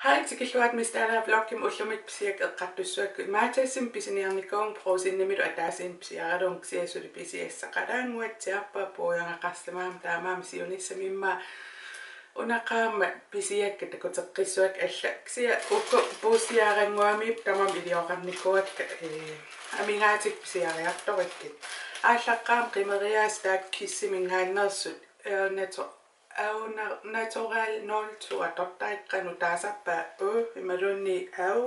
Hej til killuat mistala vlogim ullumit psiak eqqartussuak maatasim pisiniarnikoon prosinimit ataasin psiaradon ksiasuli pisiassaqalaanguatsiarpa puuyangaqarlamaam taamaam siunissami unaqaama pisiakka takuteqqissuak alla ksia ukku puusiaaranguamiip tamam ilioqarnikuak amingaatik pisiariartorikkit ааllaqqaam qimeriaas taakkissimingaanerсут natural 02 atortaiqqanu taasappa imalunni au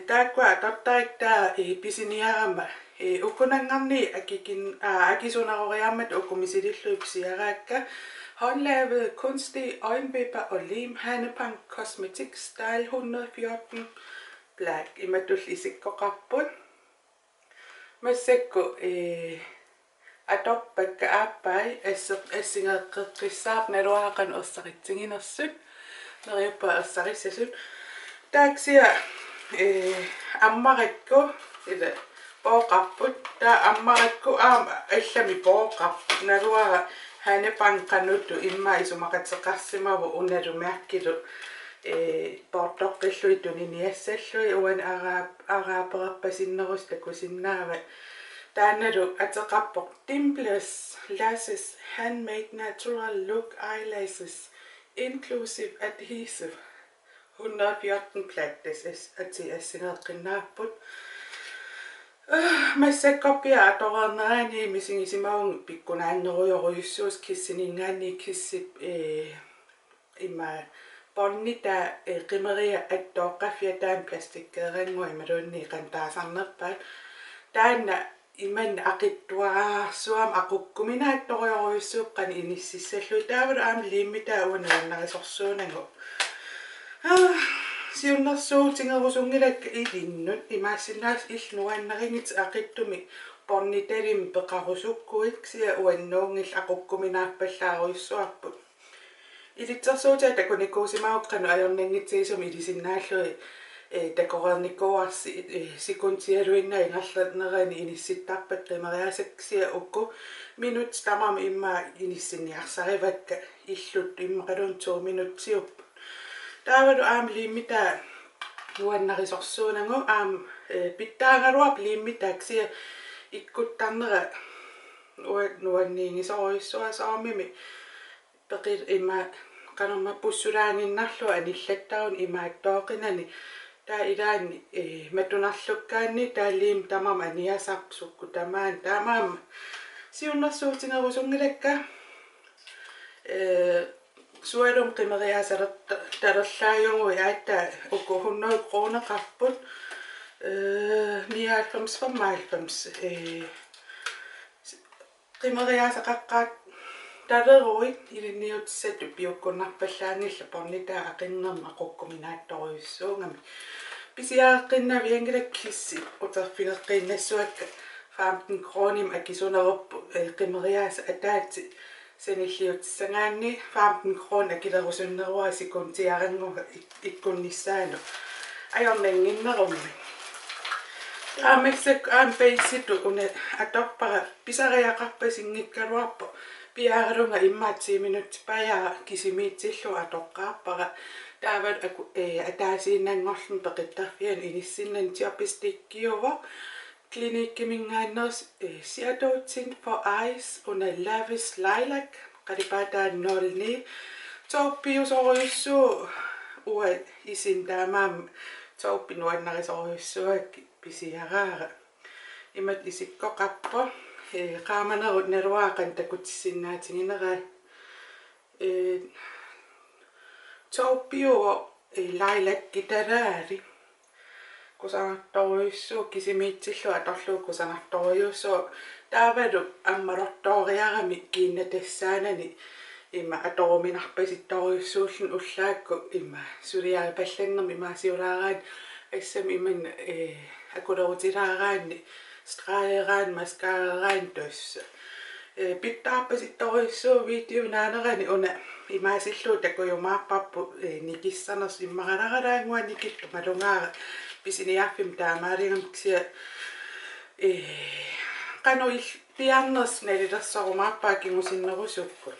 taakwa atortaiktaa pisiniarama ukunangarni akisunaroriarmat ukumisilillu pisiaraakka håndlavet kunstig øjenvipper og lim Hannepang Cosmetics Style 114 Black imatullisikkoqarput massekku adopbakka aappai assingeqqissaap naluaqan ersaritsinginersut neriuppa ersarissasut taaksia ammarikku ila pooqarput taa ammarikku aama allami pooqarput naluaqa Hannepang qanuttu imma isumaqatseqarsimavu unalumiakkilu portoqqillui tuniniassallui uan araapererpasinnerus takusinnaava taanalu ateqarpoq Dimpless Lashes Handmade Natural Look Eyelashes Inclusive Adhesive 114 Black assingeqqinnaarput массаккорпиа аторернераани мисигисимаун пиккунааннеруйорuyussuus киссинингаани киссип имма поннита qimeriа аттооққаффиа таан пластиккеерангуа ималуунни qantaasarnerpaat таанна иман ақиттуараарсуам ақуккуминаатториорuyussuuqqани иниссиссаллуи таавалу аама лиммитаа уанернарисорсуунагу сиуннэрсуутингерусунгилакка илиннут имаассинаас иллнуаннеригит ақиттуми порниталим пеқарусуккуит сиа уаннуунгил ақуккуминааппаллааруйссуарпут илитсерсуутиа такуникуусимаоққану аёрнангитсиисуми илисиннааллуи такорерникуарси секунтиалуинна ингерлатнерани инисситтарпат qimeriasaksia ukku минут тамам имма иниссинниарсаривакка иллут иммақалун 2 минутсиуп таавалу аама лиммитаа нуаннарисорсуунагу аама питтаангалуап лиммитааксия иккуттарнера нуанниинисоруйссуасаамими пеқил имма канорма пуссулаангиннарлу аниллаттарун имааттооқинани таа илаани матунарлуккаанни тааллиим тамам аниасарпсукку тамаан таамаам сиуннэрсуутингерусунгилакка суалум qimeriasalert talерлаajungui aata ukku 100 kroner qarput 99 qimeriasaqaqqaat talerui iliniutissatu piukkunnarpallaangilla pornitaa aqinnerma aqukkuminaattoruyussuungami pisiaaqqinnaviangilak kissi uterfingeqqinnassuakka 15 kronim akisuneruppu qimerias ataati senilliutsangaanni 15 kron akilerusunnerua sikuntiaranguga ikkunnissaanu ajornanginnerummi aameksak aampeissitu una atoppara pisariaqarpasingikkaluarpo piaaralunga immaat 10 minutti pajaa kisimiitsillu atoqqaarpara taavat ataasiinnangorlun peqittarfian inissinnan tiorpistikkiuvo klinikkimingaanerus Seadoutin for Eyes under Lavish Lilac qalipataan nolni tooppiusoruyussuu ua isin taamaam tooppinuannarisoruyussuak pisiaraara imat isikkoqarpo qaamanerut naluaaqan takutissinaatigineraa tooppiuo lilac kitalaali kusanartoruyussuu kisimiitsillu atorluu kusanartoruyussuu taavalu ammalortooriarami kiinnatassaanani imma atoruminarpasittoruyussuullun ullaakku imma suliaalpallannermi maasiulaaraan assam iman akulerutilaaraanni straeraan mascareraan tossa pittaarpasittoruyussuu video naanerani una imaasillu takujumaarparpu nikissarners immaralaraanguа nikillu malungaara pisiniarfim taamaalingamksia qanu piarners nalilersorumaarpaakingusinnerusukku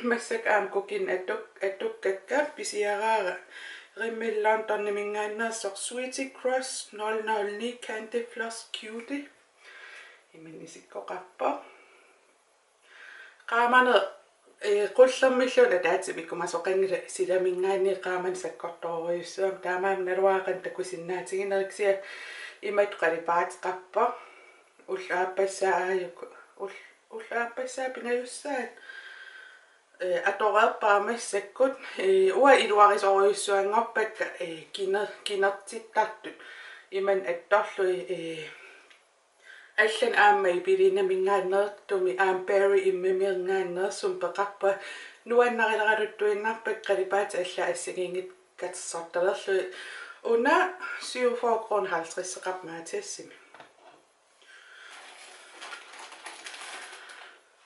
Massak kokin atukka pisiaraara rimmillaan tonne mingaannassor Sweetie Cross 009 Candy Floss Cutie iminisikkoqarpa qaamane qullermilluna taatsimikkumasoqangila silamingaanni qaaman sakkortooriussuam taamaam naluaaqan takusinnaatiginareksia imat qalipaatiqarpa ullaappassaaayuk ullaapassaa pingajussaat atoraappaamassakkut ua iluarisoriussuangorpakka kinertittartut iman attorlui allan aammai pilinnamingaannertumi aamberry immimierngaannersum peqarpa nuannarileraluttuinnarpak qalipaati alla assagingit katsersortalerlu una 47 kroner 50 seqarmaatiassimi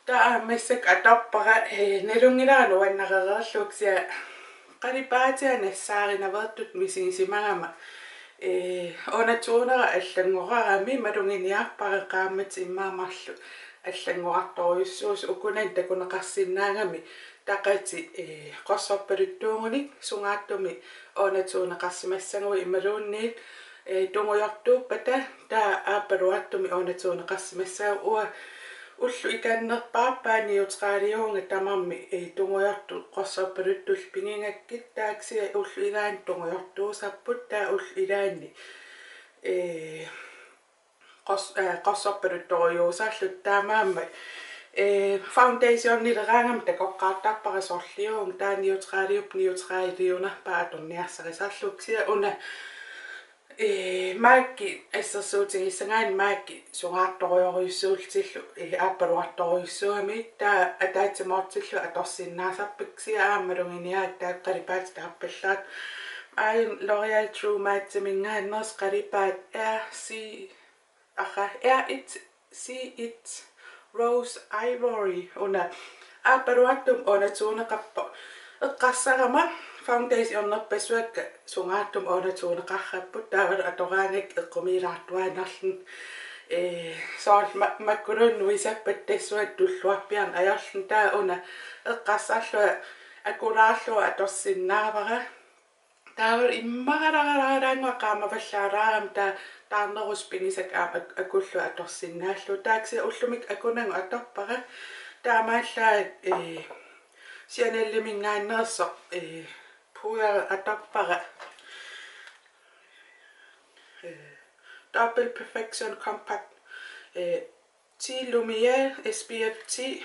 taa massak atappara nalungilaa nuannarererluuksia qalipaatian assaarinaverdut misingisimagama onatuunera аллангорарами малунгиниарпара qaammat immaamарlu аллангорарторюссуус укунан такунеқарсинаагами тақати қорсорпалуттуугуник сунгааттуми онатуунеқарсимассангуи ималуунниит тунгуйортууппата таа ааппалуаттуми онатуунеқарсимассаа уа уллу икааннерпаарпаани утраалиуунга тамарми тунгуйорту қорсорпалуттул пингингаккит тааксия уллу игаан тунгуйортуусарпут таа уллу илаанни қорсорпалутторюусаарлут таамаамма foundation-нилераангам такоққаартарпара сорлиуун таа ниутраалиуп ниутраалиунарпаа торниарсарисаарлуксия уна маакки ассерсуутигиссангаан маакки сунгаартторюориуссуултиллу ааппалуарторюссуами таа атаатимоортиллу аторсиннаасарпиксиа аамалунгиниаат тааққалипаат тааппаллаат айн L'Oreal True Matte мингааннерс қалипаат RC Rose Ivory уна ааппалуаттум онатуунеқарпо эққарсарама foundation-нерпассуакка сунгааттум онатуунеқарраппут таавал атораангак эққумилаартуаанарлун соол маккулун нуисаппат тассуат туллуарпиарн аёрлун таа уна эққарсаарлуа акулаарлуа аторсиннаавара таавал иммагалараалаангуа qaamavallaalaaram таа таарнерус пинисак акуллу аторсиннааллу таакси уллумик акунангу аторпара таамааллаа сианеллимингааннерсо puder atorpara Double Perfection Compact 10 Lumiere SPF 10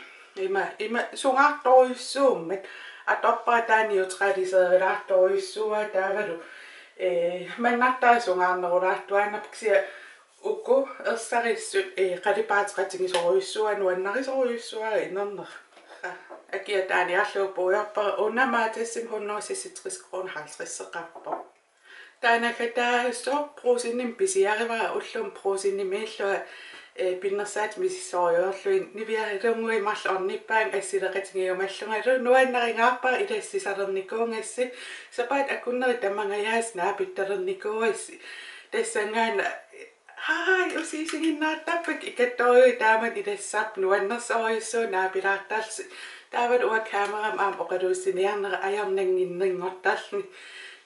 ima sungaartoruissuummat atorpara taaniutraliseerilaartoruissua taavalu mannartaa sungaarnerulaartuaannapksia ukku erssarissut qalipaateqatigisoruissua nuannarisoruissuari inerner akia taani alluupuiorpara unamaatessim 160 kroner 50 seqarpo taanakataa prosinnim pisiarivara ullum prosinnimeillua pinnersaat misissoriorluin niviarilungui mallornippaang assileqatingiumallungalu nuannarigaarpara ilassisarernikuungassi sapaat akunneri tamangayaas naapittarernikuuassi tassangaana hai usiisinginnaartarpak ikattoriui taaman ilassarp nuannersoriussuu naapilaartarsi taavat uak kameram aam oqaluussiniarnera ajornanginnerngortarlni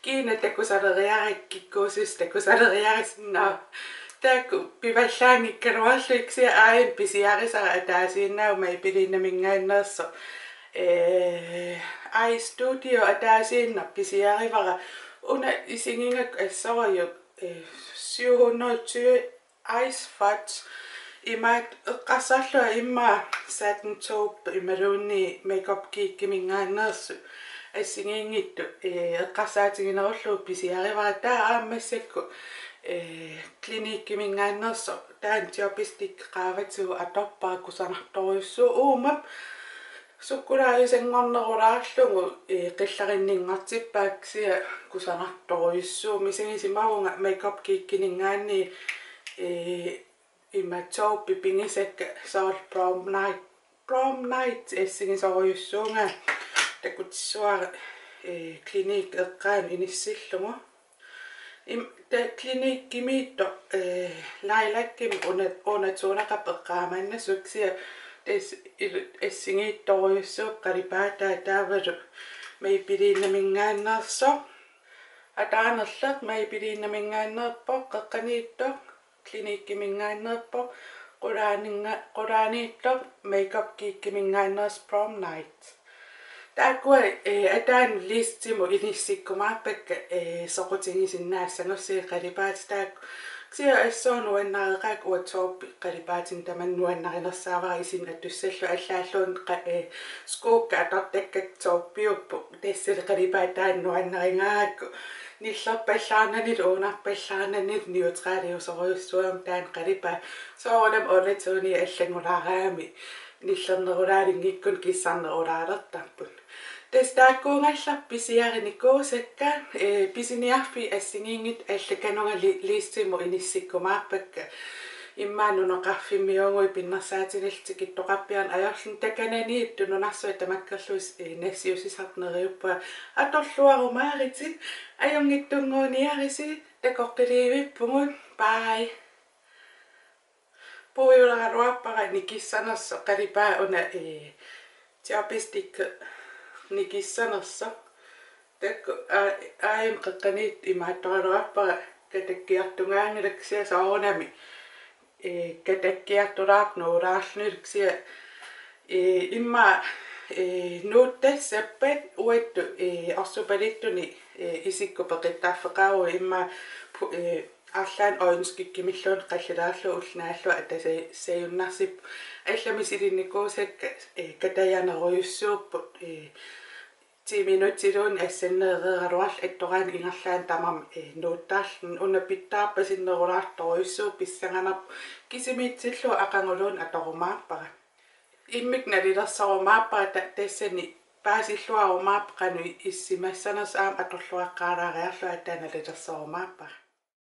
kiina takusaleriarikkikkuusus takusaleriarissinnaa taakku pivallaangikkaluarluiksia aayan pisiarisara ataasiinnauma ipilinnamingaanneerso iStudio ataasiinna pisiarivara una isingingak assoriuk 720 Ice Fudge imaat eqqarsarlua imma satin taupe imalunni makeup kiikkimingaanneersu assingingittu eqqarsaatiginerullu pisiarivara taa aammassakku klinikkimingaanneerso taan tiopistik qaavatigu atorpaa kusanartoriussu uumap sukkulaayusangornerulaarlugu qillarinningortippaaksia kusanartoriussuu misingisimavunga makeup kiikkiningaanni imma taupe pingisakka sool prom night assingisoriussuunga takutissuara klinik eqqaan inissillungu ta klinikkimitto lailakkim onatuunaqap eqqaamannassuksia des essingittoriussuu qalipaataa taavalu maipiliinnamingaannerso ataanerlaq maipiliinnamingaannerpo qeqqaniitto klinikkimingaannerpo qulaaniitto makeup kiikkimingaanneers prom night taakua ataan listimu inissikkumaappak soqutingisinnaassangussii qalipaat taak sia assoornuannaareqaak uatooppi qalipaatin tamannuannarinersaavaa isin atussallu allaalluun skuukka atortakkak tooppiuppu tassali qalipaattaannuannarigaakku nillerpallaarnanit uunarpallaarnanit neutraliusoriussuam taan qalipaa soorunam orlatuuni allangulaaraami nillernerulaalingikkun kissarnerulaalertarput testaakkuungallar pisiarinikkuusakka pisiniarfi assingiingit allakanunga liistimu inissikkumaarpakka иммаанунеқарфиммиугуи пиннерсаатигалтикиттоқарпиан аёрлун таканани тунунарсуи тамаккерлуис нассиусисарнериуппа аторлуарумааритит аюнгиттунгууниариси такоққиливиппугут бай пуйуларуарпара никиссанерсо қалипаа уна терапистик никиссанерсо так аим қеққанит имаатторалуарпара катаккиартунгаангилаксиа саорунами катаккиартулаарнуулаарлунилуксиа имма нууттассаппат уатту орсупалиттуни исиккупеқиттааффеқару имма арлаан оинскиккимиллуун қаллилаарлу уллааллу атаса саюннарсип алламисилинникуусакка катаянеруйуссууппут 10 минутилуун ассаннеерералуарл аттораан ингерлаан тамам нууттаарлун унапиттаарпасиннерулаарторуйуссуу писсанганап кисимиитсиллу ақангулуун аторумаарпара иммик налилерсарумаарпара тассани паасиллуарумаарпақану иссимассанерс аам аторлуаққаалаариарлу атааналилерсарумаарпара